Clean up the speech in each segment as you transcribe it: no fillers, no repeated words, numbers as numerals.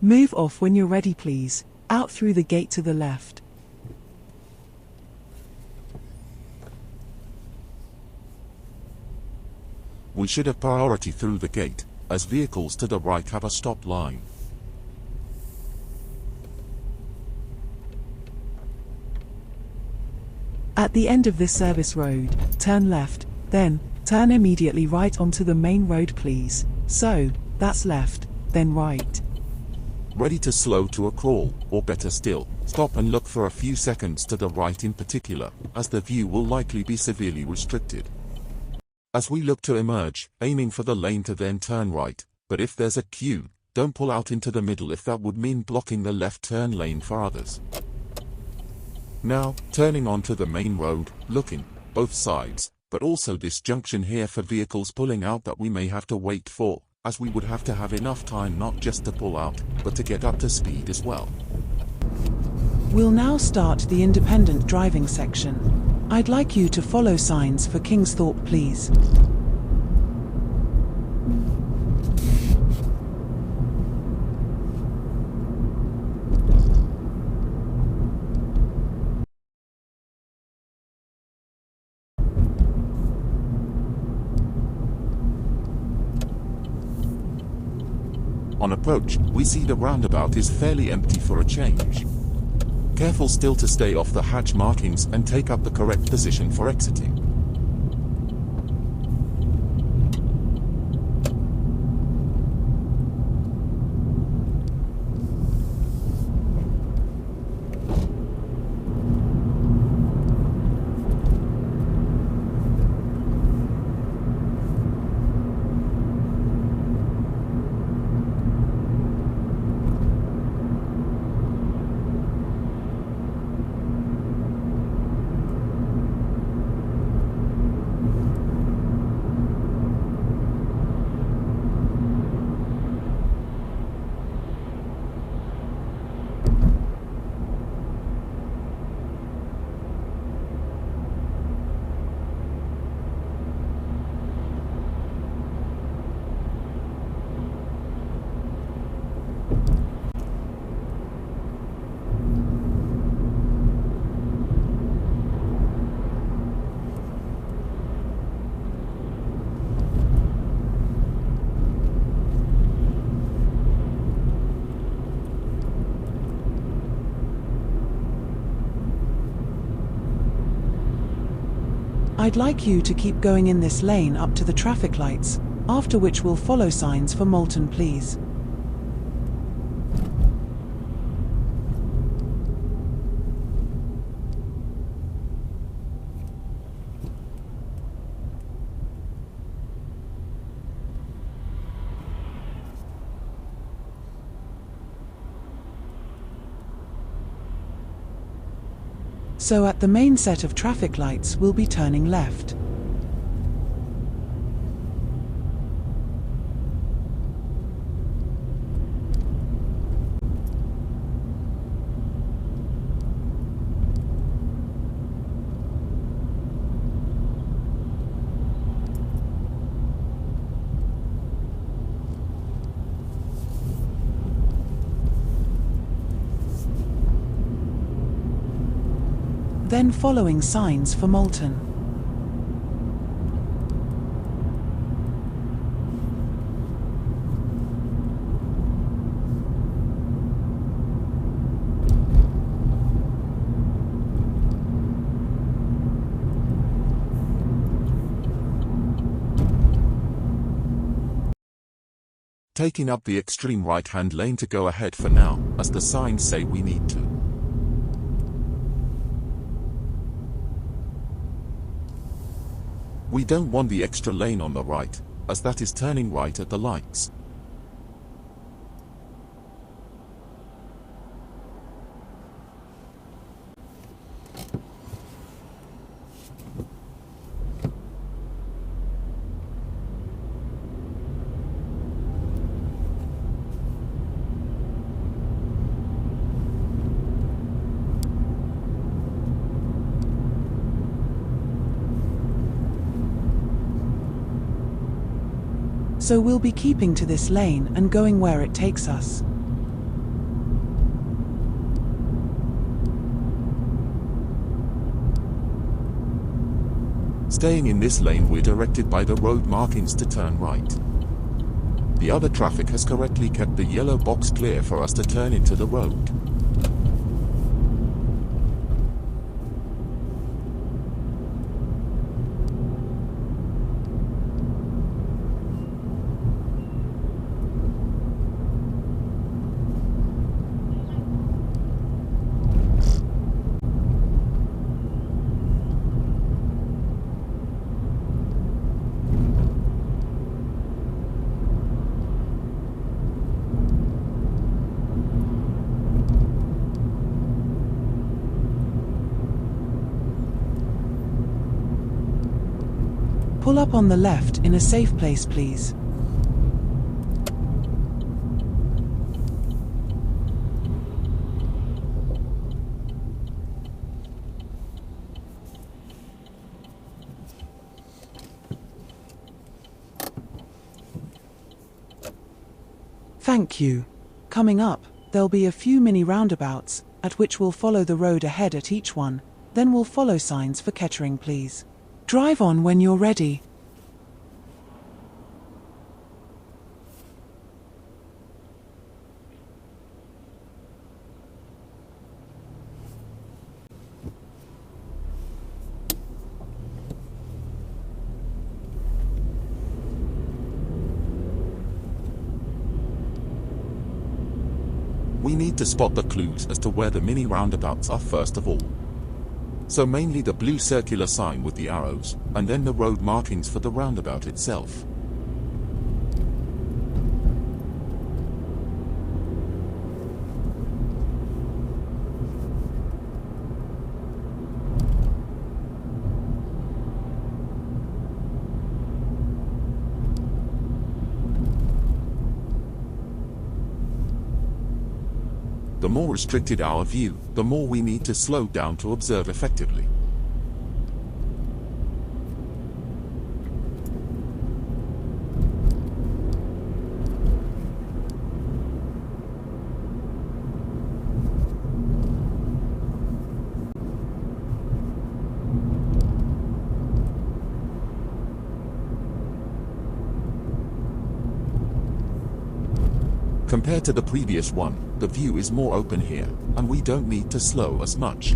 Move off when you're ready please, out through the gate to the left. We should have priority through the gate, as vehicles to the right have a stop line. At the end of this service road, turn left, then, turn immediately right onto the main road please. So, that's left, then right. Ready to slow to a crawl, or better still, stop and look for a few seconds to the right in particular, as the view will likely be severely restricted. As we look to emerge, aiming for the lane to then turn right, but if there's a queue, don't pull out into the middle if that would mean blocking the left turn lane for others. Now, turning onto the main road, looking, both sides, but also this junction here for vehicles pulling out that we may have to wait for, as we would have to have enough time not just to pull out, but to get up to speed as well. We'll now start the independent driving section. I'd like you to follow signs for Kingsthorpe please. On approach, we see the roundabout is fairly empty for a change. Careful still to stay off the hatch markings and take up the correct position for exiting. I'd like you to keep going in this lane up to the traffic lights, after which we'll follow signs for Moulton please. So at the main set of traffic lights we'll be turning left. Then following signs for Moulton. Taking up the extreme right-hand lane to go ahead for now, as the signs say we need to. We don't want the extra lane on the right, as that is turning right at the lights. So we'll be keeping to this lane and going where it takes us. Staying in this lane, we're directed by the road markings to turn right. The other traffic has correctly kept the yellow box clear for us to turn into the road. Pull up on the left in a safe place, please. Thank you. Coming up, there'll be a few mini roundabouts, at which we'll follow the road ahead at each one, then we'll follow signs for Kettering, please. Drive on when you're ready. We need to spot the clues as to where the mini roundabouts are first of all. So mainly the blue circular sign with the arrows, and then the road markings for the roundabout itself. The more restricted our view, the more we need to slow down to observe effectively. Compared to the previous one, the view is more open here, and we don't need to slow as much.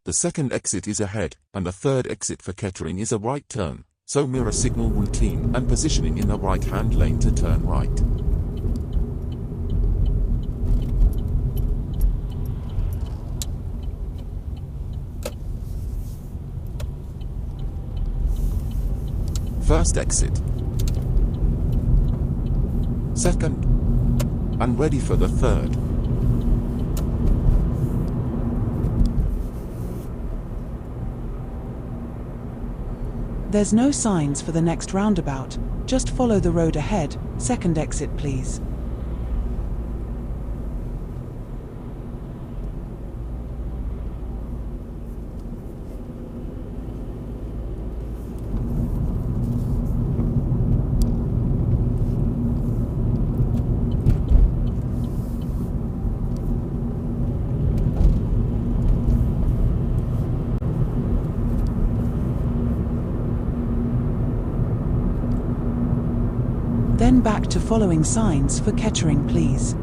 The second exit is ahead, and the third exit for Kettering is a right turn, so mirror signal routine and positioning in the right-hand lane to turn right. First exit. Second. And ready for the third. There's no signs for the next roundabout, just follow the road ahead, second exit please. Then back to following signs for Kettering, please.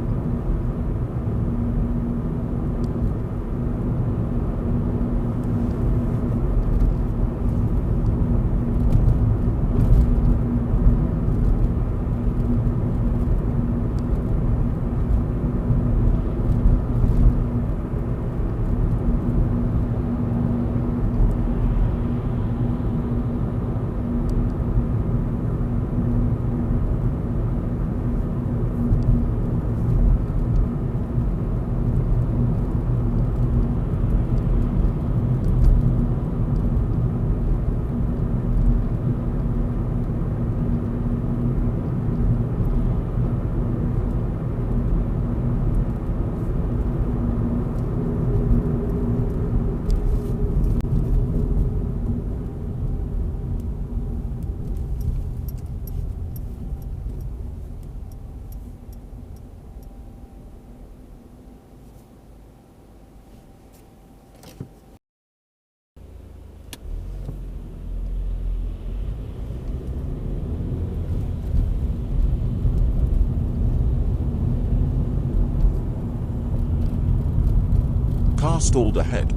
stalled ahead.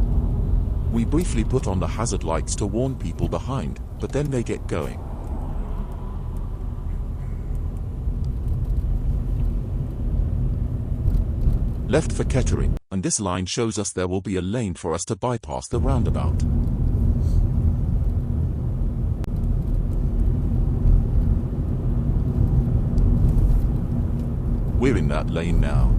We briefly put on the hazard lights to warn people behind, but then they get going. Left for Kettering, and this line shows us there will be a lane for us to bypass the roundabout. We're in that lane now.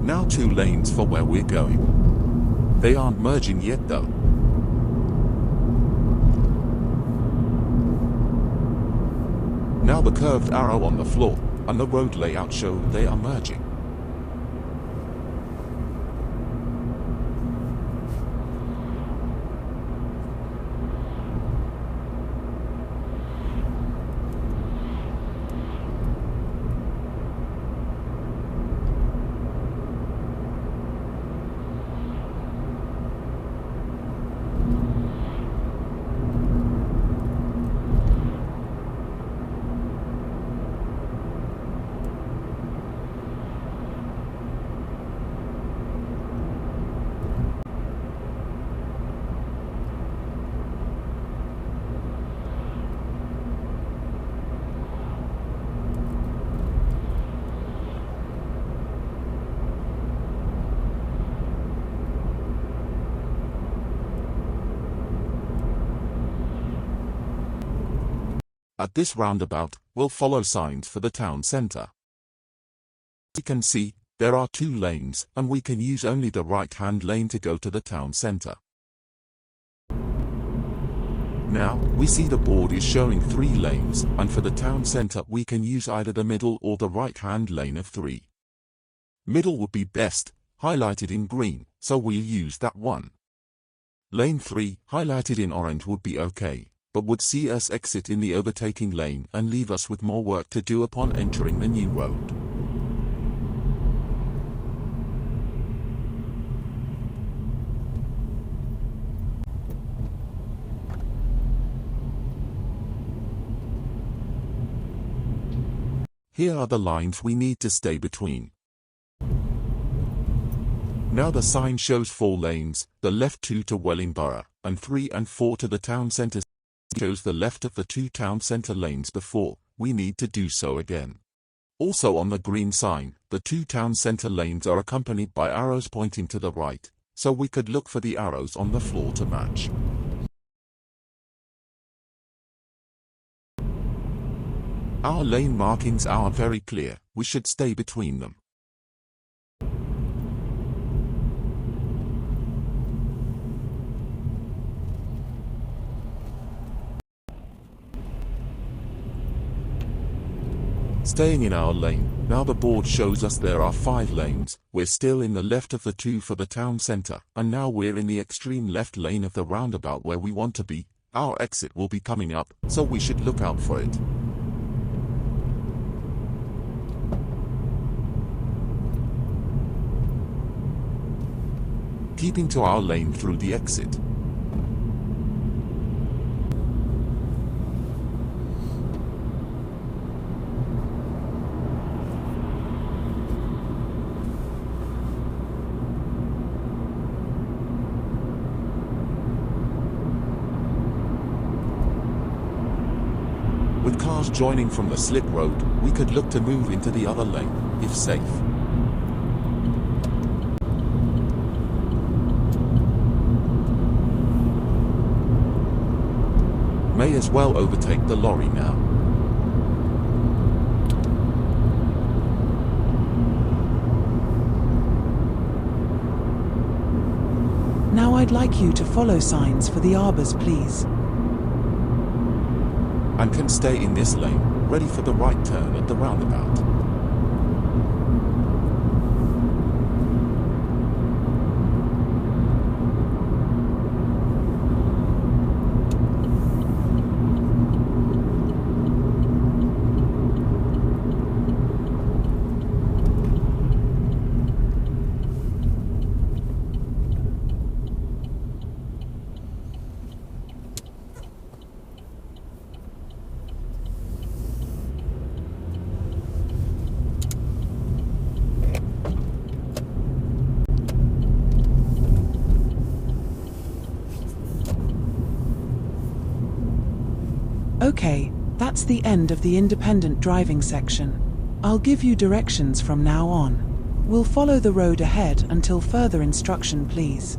Now 2 lanes for where we're going. They aren't merging yet though. Now the curved arrow on the floor, and the road layout show they are merging. At this roundabout, we'll follow signs for the town centre. As you can see, there are 2 lanes, and we can use only the right-hand lane to go to the town centre. Now, we see the board is showing 3 lanes, and for the town centre we can use either the middle or the right-hand lane of 3. Middle would be best, highlighted in green, so we'll use that one. Lane 3, highlighted in orange would be okay, but would see us exit in the overtaking lane and leave us with more work to do upon entering the new road. Here are the lines we need to stay between. Now the sign shows 4 lanes, the left 2 to Wellingborough, and 3 and 4 to the town centre. Shows the left of the 2 town centre lanes before, we need to do so again. Also on the green sign, the 2 town centre lanes are accompanied by arrows pointing to the right, so we could look for the arrows on the floor to match. Our lane markings are very clear, we should stay between them. Staying in our lane, now the board shows us there are 5 lanes, we're still in the left of the 2 for the town centre, and now we're in the extreme left lane of the roundabout where we want to be. Our exit will be coming up, so we should look out for it. Keeping to our lane through the exit. With cars joining from the slip road, we could look to move into the other lane, if safe. May as well overtake the lorry now. Now I'd like you to follow signs for the arbors, please. And can stay in this lane, ready for the right turn at the roundabout. Okay, that's the end of the independent driving section. I'll give you directions from now on. We'll follow the road ahead until further instruction, please.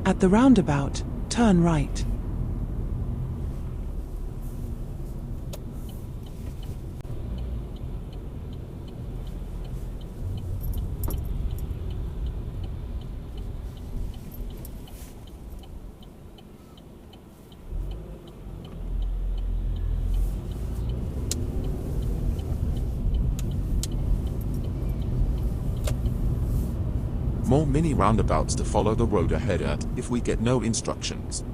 At the roundabout, turn right. More mini roundabouts to follow the road ahead at if we get no instructions.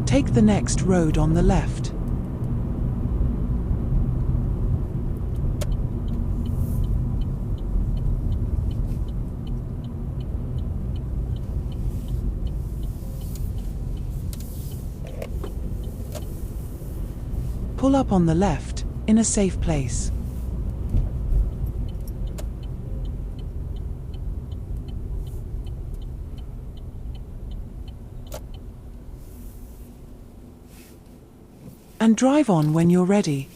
Take the next road on the left. Pull up on the left, in a safe place. And drive on when you're ready.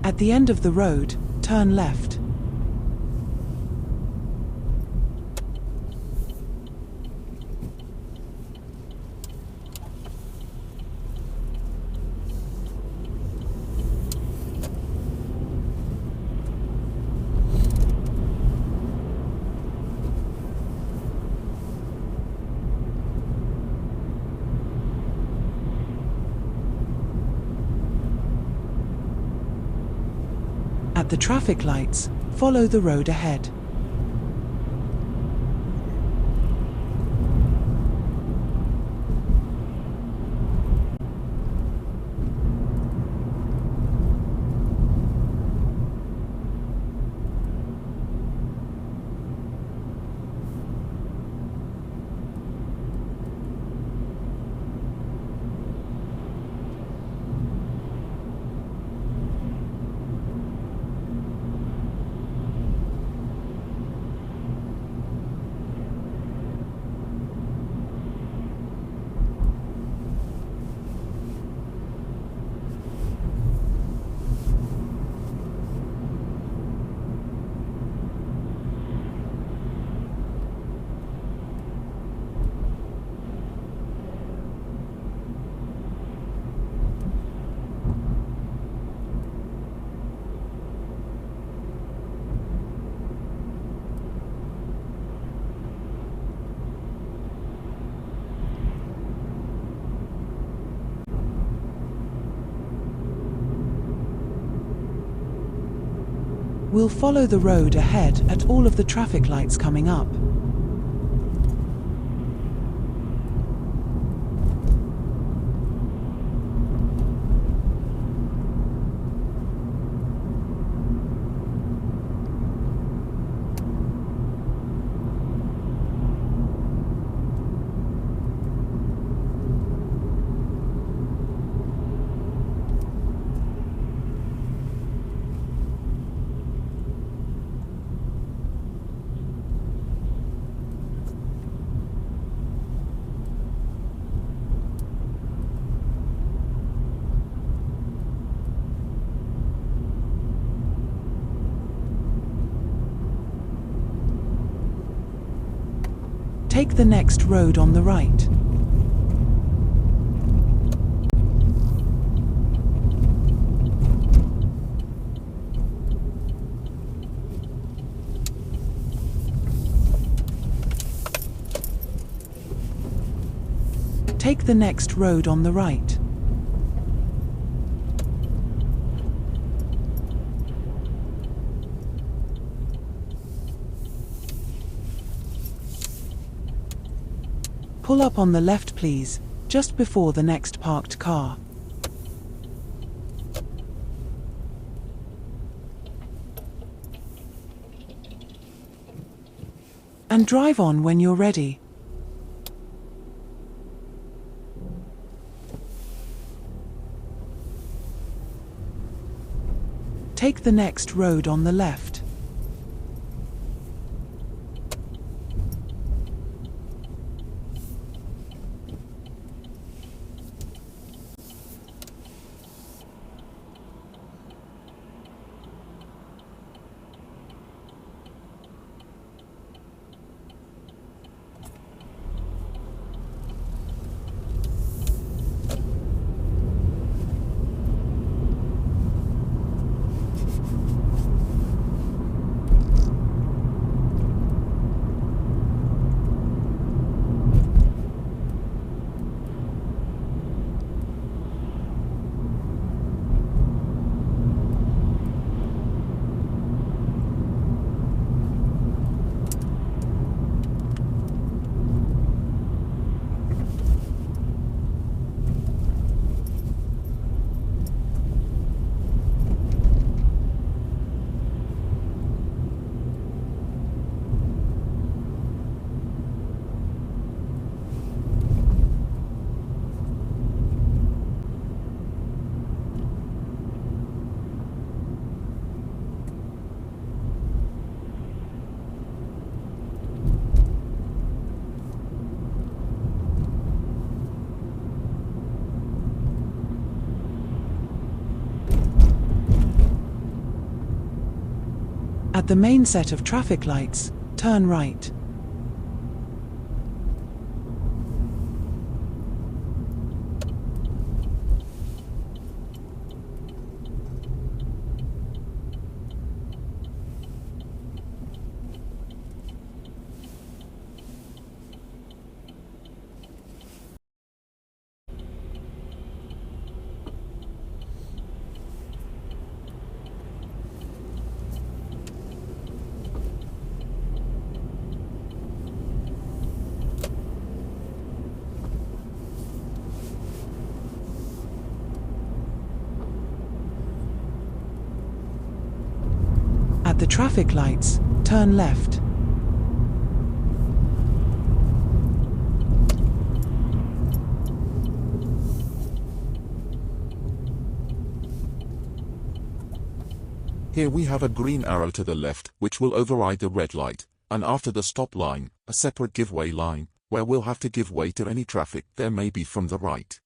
At the end of the road, turn left. At the traffic lights, follow the road ahead. We'll follow the road ahead at all of the traffic lights coming up. Take the next road on the right. Take the next road on the right. Pull up on the left, please, just before the next parked car. And drive on when you're ready. Take the next road on the left. At the main set of traffic lights, turn right. At the traffic lights, turn left. Here we have a green arrow to the left, which will override the red light, and after the stop line, a separate give-way line, where we'll have to give way to any traffic there may be from the right.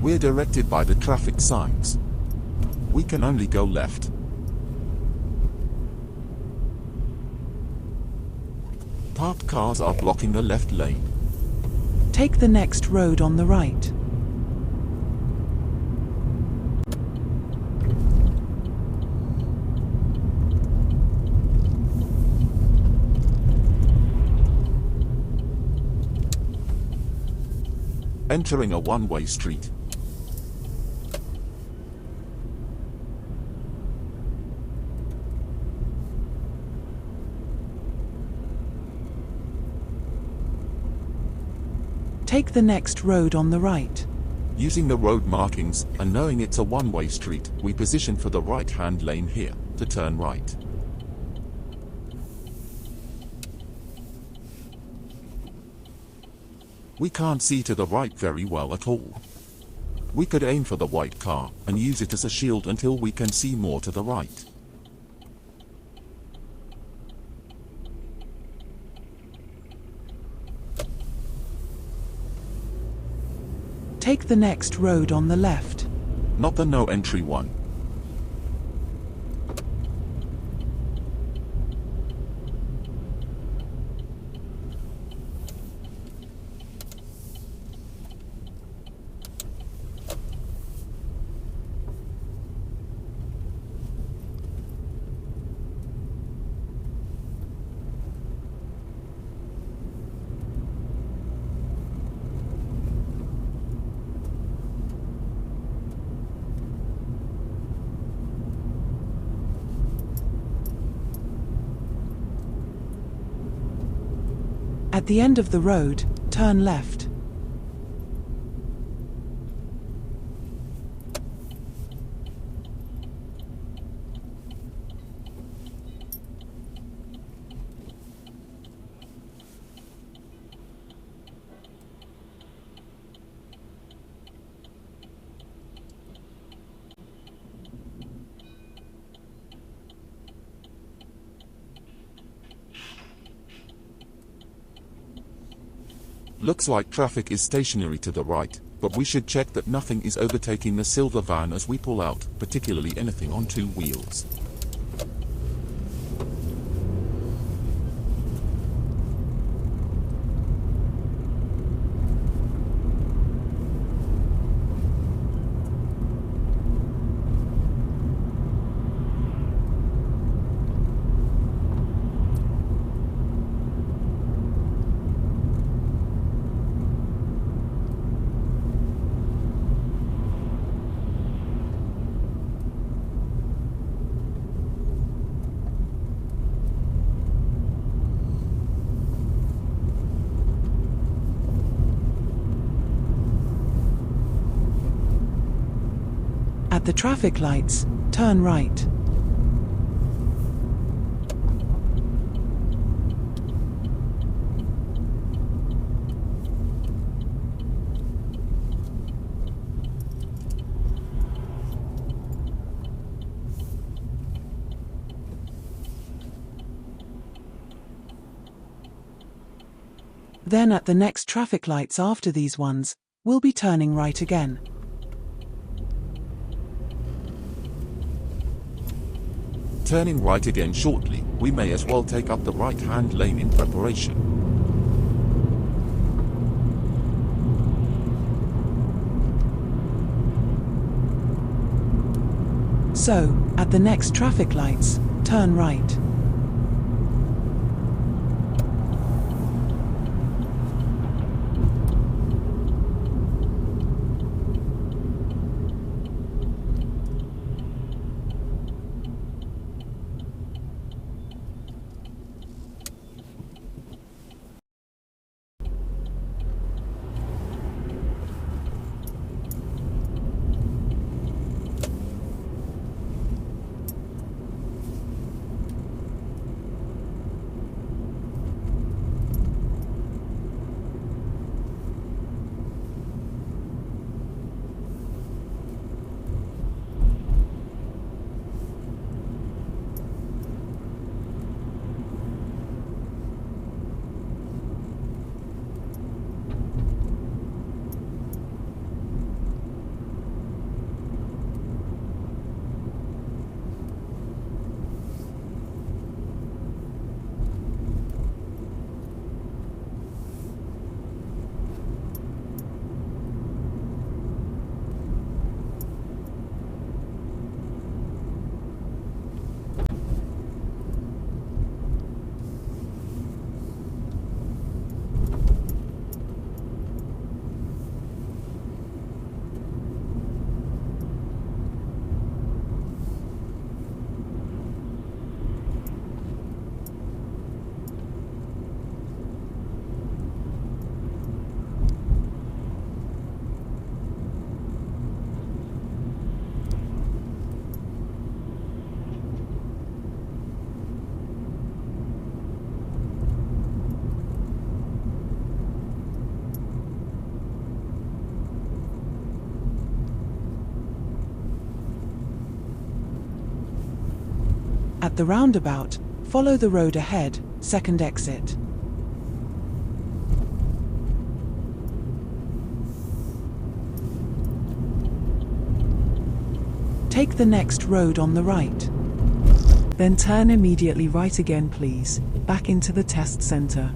We're directed by the traffic signs. We can only go left. Parked cars are blocking the left lane. Take the next road on the right. Entering a one-way street. Take the next road on the right. Using the road markings and knowing it's a one-way street, we position for the right-hand lane here, to turn right. We can't see to the right very well at all. We could aim for the white car and use it as a shield until we can see more to the right. Take the next road on the left. Not the no entry one. At the end of the road, turn left. Looks like traffic is stationary to the right, but we should check that nothing is overtaking the silver van as we pull out, particularly anything on two wheels. At the traffic lights, turn right. Then at the next traffic lights after these ones, we'll be turning right again. Turning right again shortly, we may as well take up the right-hand lane in preparation. So, at the next traffic lights, turn right. At the roundabout, follow the road ahead, second exit. Take the next road on the right. Then turn immediately right again please, back into the test center.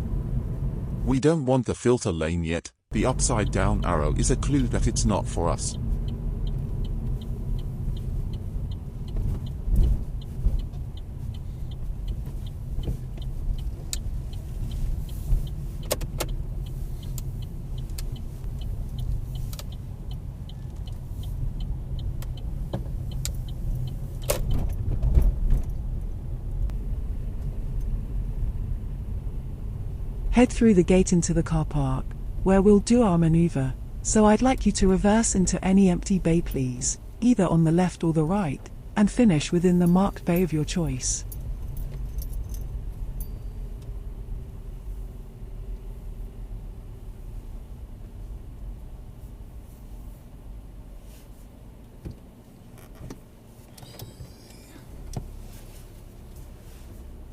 We don't want the filter lane yet. The upside down arrow is a clue that it's not for us. Head through the gate into the car park, where we'll do our maneuver, so I'd like you to reverse into any empty bay please, either on the left or the right, and finish within the marked bay of your choice.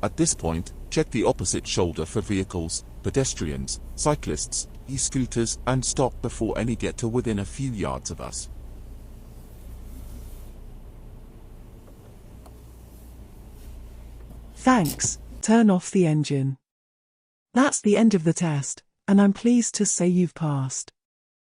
At this point, check the opposite shoulder for vehicles, pedestrians, cyclists, e-scooters, and stop before any get to within a few yards of us. Thanks, turn off the engine. That's the end of the test, and I'm pleased to say you've passed.